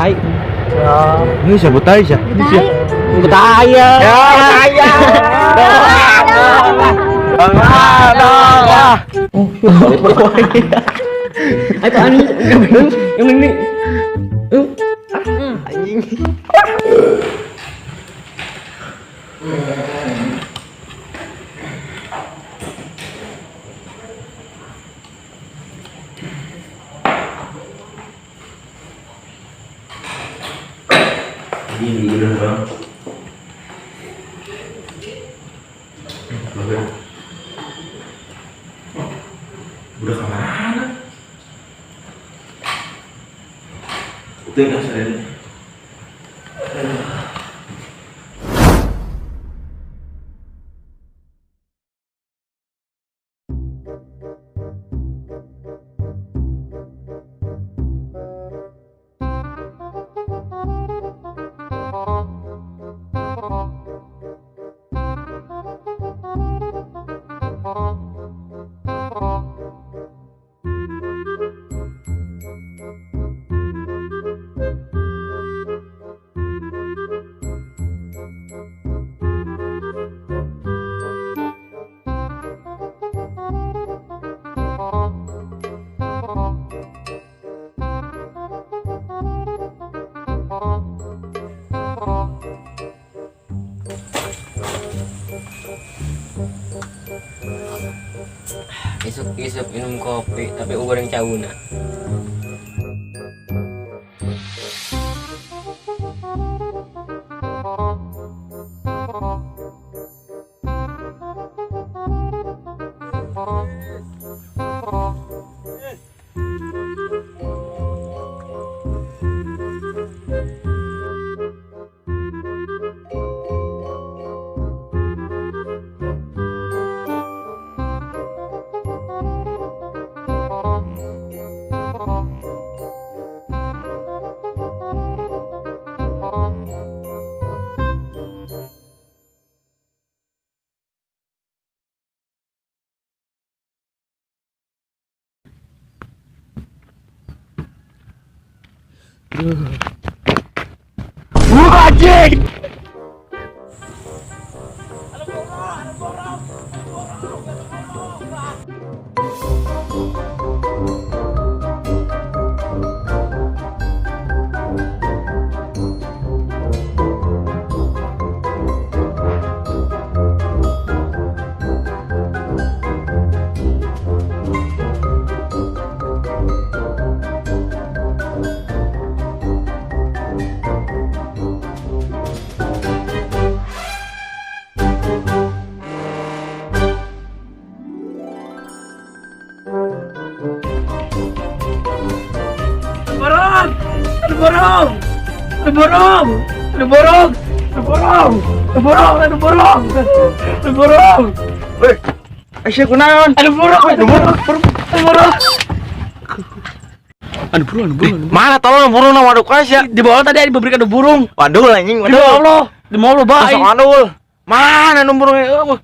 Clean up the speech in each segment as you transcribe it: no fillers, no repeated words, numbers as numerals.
tai. Ya. Ini siapa tai sih? Tai ya. Ya, Apa ani? Yang ini. anjing. Ini udah bang. Udah kemana? Udah nggak sadar. Isuk minum kopi tapi goreng cauna. Anjing. Weh, Aisyah kunaon? Ada burung. Mana tolong burung nama aduk Aisyah? Di bawah tadi diberikan ada burung. Waduh anjing, Di bawah Allah. Di bawah Allah baik. Masuk adul. Mana nu burungnya?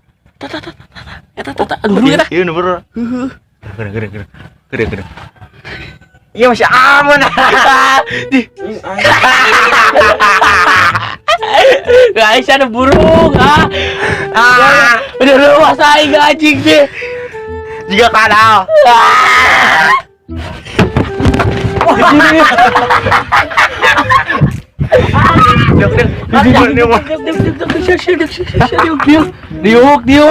Eta burung eta. Iya nu burung. Gede. Iya masih aman. Guys, ada burung, udah luas aja anjing deh. Jika kadal. Diuk.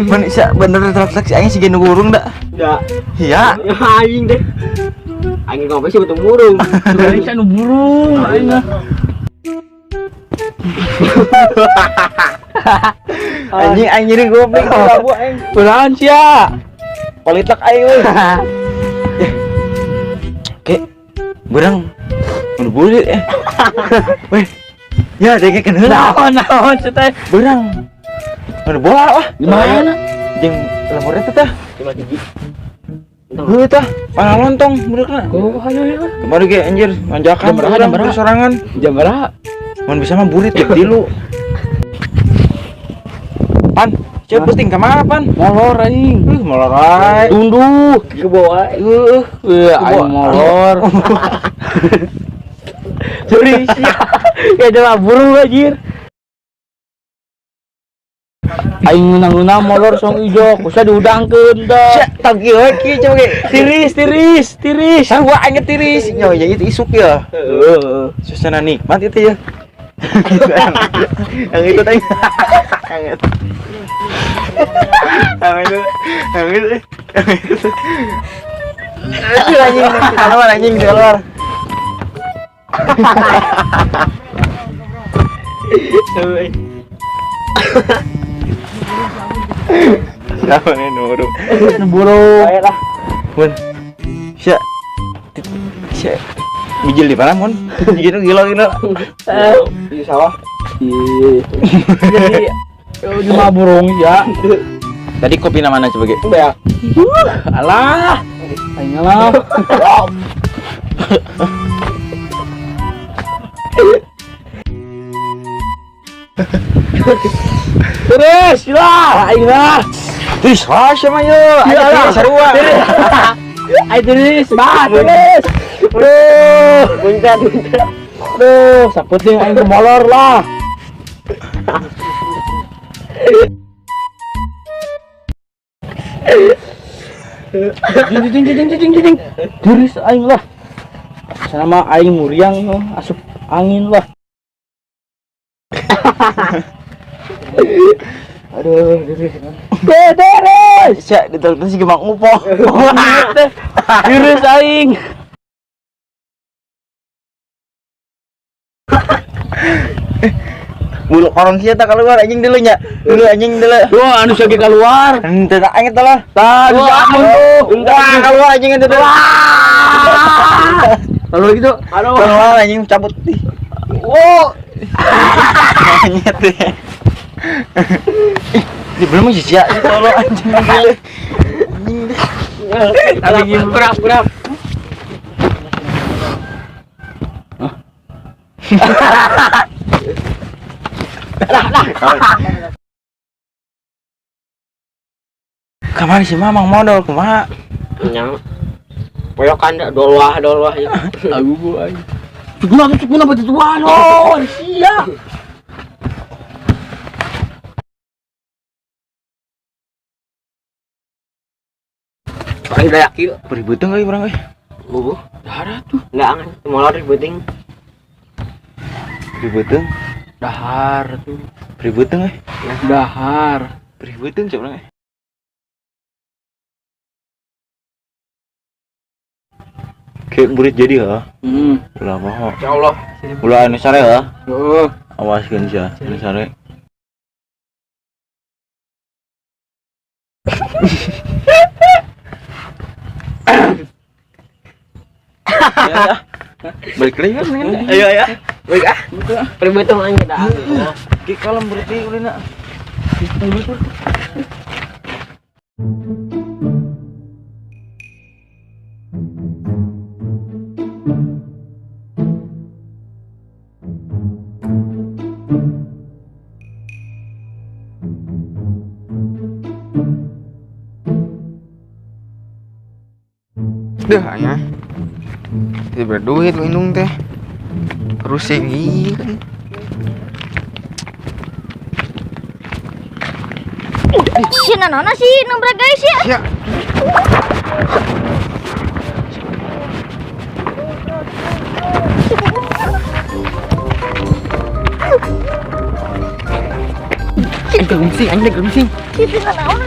Manusia bener refleksi aing sih genu burung dah. Ya. Iya. Anjing deh. Anjing ngopi sih betul burung. Guys, anu burung aing. Anjing nyeri goblok kamu aing. Beulaan sia. Politak aing euy. Oke. Burang. Mun bulit Weh. Ya, dege kan heula. Naon teh. Burang. Mun bola wah. Di mana? Jeung lemurnya teh tah. Cuma gigi. Heuh tah, panah lontong bener. Oh, ayo ya. Kemarin ge anjir, manjakan Jam berapa, jam berapa? sorangan. Jam berapa? Mun bisa mah burit ya tilu. Pan, siapa posting ke mana, Pan? Molor aing. Molor ae. Tunduh. Ke bawah. Aing molor. Curi sia. Ya adalah burung anjir. Aing nang molor song ijo, kusa diudangkeun da. Tak kieu ki coba ge. Tiris. Sarua aing tiris. Nyo ya itu isuk ya. Heeh. Susana nikmat itu ya. Yang itu tadi. Yang itu. Anjing keluar. Siapa nih nurut? Burung. Baiklah. Mun. Sia. Sia. Bijil di mana, Mon? Gitu gila. Di sawah. Jadi cuma burung ya. Tadi kopi mana coba ge? Ya. Alah. Aing alah. Terus lah, aing lah. Tis, sama yo. Ayo sarua. Ayo terus, terus. Buntat. Aduh, saputing aing ke molor lah. Jing. Terus aing lah. Sama aing muriang asup angin lah. Aduh, Terus. Sia ditolong si Gemang Upo. Terus aing. Bulu orang sia tak keluar anjing dulu nya. Dulu anjing dulu. Wah, anu sage keluar. Henteu tak anget lah. Tah, bisa anu. Enggak keluar anjing itu dulu. Kalau gitu, aduh. Keluar anjing cabut. Oh. Anyet deh. Di belum sih sia ditolong anjing dulu. Tapi gerak. Kamari si Mamang modal kumaha? Nyang. Poyokan dah dolwah ya. Lagu gua aja. Cukuna batu tua lo. Sia. Paling dayak ieu. Peributan euy urang euy. Bubuh. Dahar tuh. Enggak angan. Molor ributing. Peributan. Dahar tuh. Peributan euy. Dahar. Peributan coba urang euy. Kayak murid jadi ha. Ulah mah. Insyaallah. Ulah anu sare ha. Oh. Awaskeun sia anu sare. Ya. Balik lagi kan? Ayo. Baik ah. Perbetung aja dah. Ki kalem berarti ulina. Dah ya. Dia berduit minum teh. Rusing iya kan. Si nana sih nomor guys ya. Ya. Anjing gengsing. Si nana.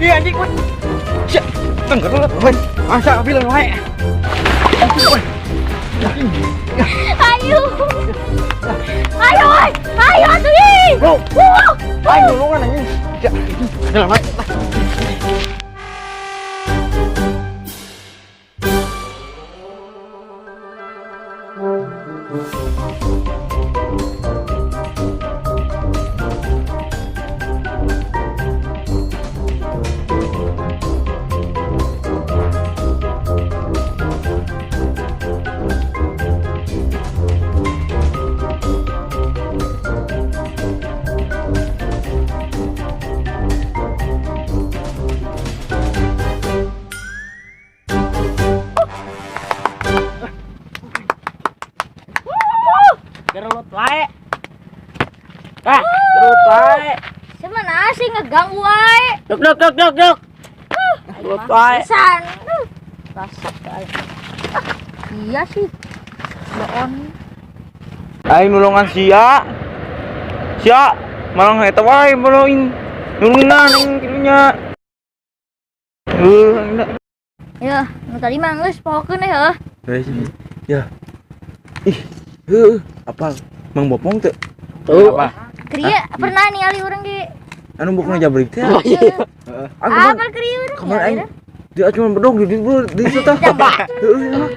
Iya anjing weh. Sia, tengger lu weh. Masa bilang wae. Ayo. Ayo, woy. Ayo atuh ih. Ayo nulungan anjing. Sia, jalan wae. Gerut wae. Gerut wae. Semana sih ngeganggu wae. Duk. Gerut wae. Pisan. Rasak wae. Iya sih. Boon. Aing nulungan sia. Sia, malang eta wae meuleuing. Nulungan aing kilunya. Ya, nu tadi mah geus pohokeun heuh. Ya. Ih, apa Mang Bopong teh? Apa? Kriya pernah ningali urang di Anu bukna jabrik teh. apa kriya urang? Kamar aing dia cuma bedog di situ. Heeh.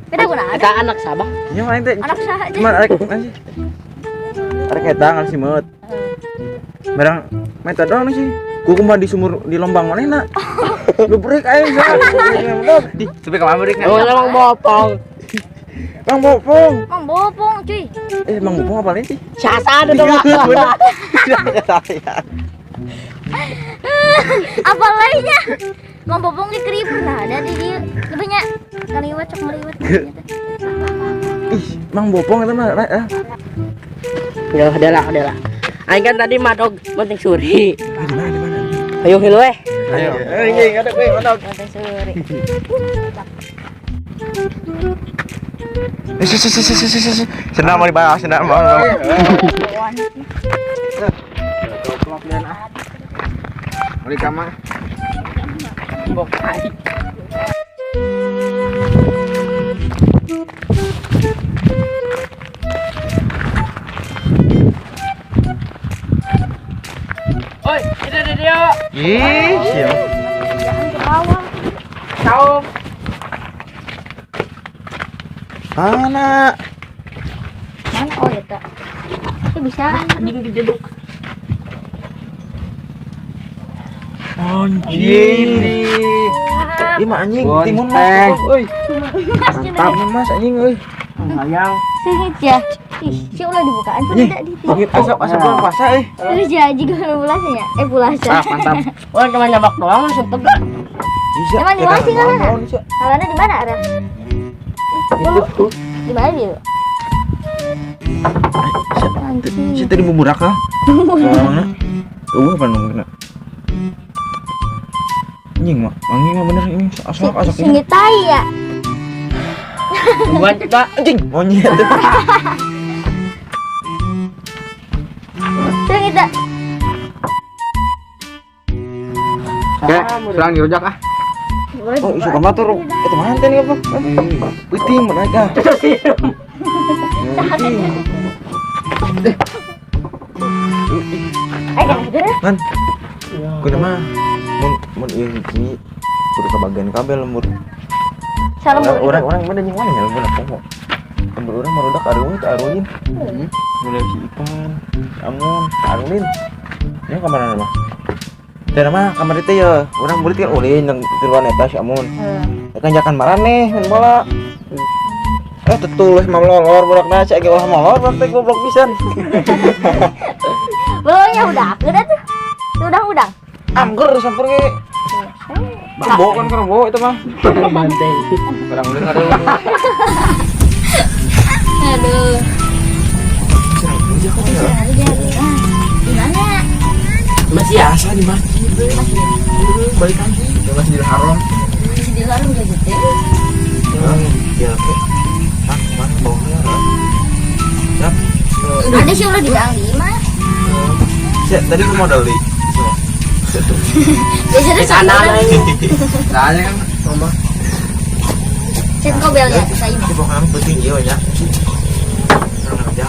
Beda guna ada Eta anak sabah. Nya aing teh anak saha aja. cuma arek anjing. Arek eta ngan si meut. Barang meta doang sih. Ku kumaha di sumur di lombang manehna. Gebrek aing sa. Di, sampai ke mana breaknya? Oh, emang bopong. Mang Bopong. Mang bopong cuy. Mang Bopong apa sih? Sasa ada dong. Apa lainnya? Mang bopong di kriya pernah ada di dia. Lebihnya ngaliwat cok ngaliwat. Ih, Mang Bopong itu mah Ya udah lah. Aing kan tadi madog penting suri. di mana? Ayo hilu weh. Ayo. Anjing ada gue mana? Mata sore. Senang mau dibahas, senang mau. Mau di kamar. Bokai. Oi, ini ada dia. Ih, siap. Jangan ke bawah. Saum. Mana? Mana oh ya tak. Itu bisa. Anjing dijeduk. Anjing. Ih, mah anjing timun mas. Euy. Mantap mas anjing euy. Sayang. Sengit ya. Ih, si ulah dibukaan tuh tidak di. Angin asap bulan puasa euy. Terus ya juga pulasanya. Puasa. Mantap. Wah, cuma nyabak doang langsung tegak. Bisa. Emang di mana sih kalana? Kalana di mana ada? Itu. Di mana dia? Si tadi buburak kah? Mana? Apa namanya? Anjing mah, anjing mah bener ini asap ini. Sengit tai ya. Buan kita. Anjing, monyet tuh. Sengit tak. Oke, serang dirujak ah. Oh, isu motor. Itu manten nih apa? Wih, mana kah? Ayo kan ada. Man. Kudu mah mun ieu hiji kudu kebagian kabel lembur. Salam Orang mana jeung mana ya lembur apa? Lembur urang marudak aruin teh aruin. Mulai si Ipan, Amun, Arulin. Ya kamar mah. Teh mah kamar itu ya, urang murid kan ulin jeung tiluan eta si Amun. Kan jakan maraneh main bola. Tetuleh mah molor burakna cek ge ulah molor teh goblok pisan. Belumnya udah tuh. Udang. Angger samper ge. Bawa kan karena bawa itu mah. Banteng. Barang ulin ada. Aduh. Di mana? Masih ya? Asa di masjid. Balik lagi. Masjid Haram. Di luar udah gede. Ya, oke. Tak, mana bawahnya? Siap. Ada sih udah di dalam lima. Tadi aku modal di. Biasanya Sana sana. Soalnya kan ngomong Cek kau belnya bisa ini. Itu pokoknya penting ya. Orang aja.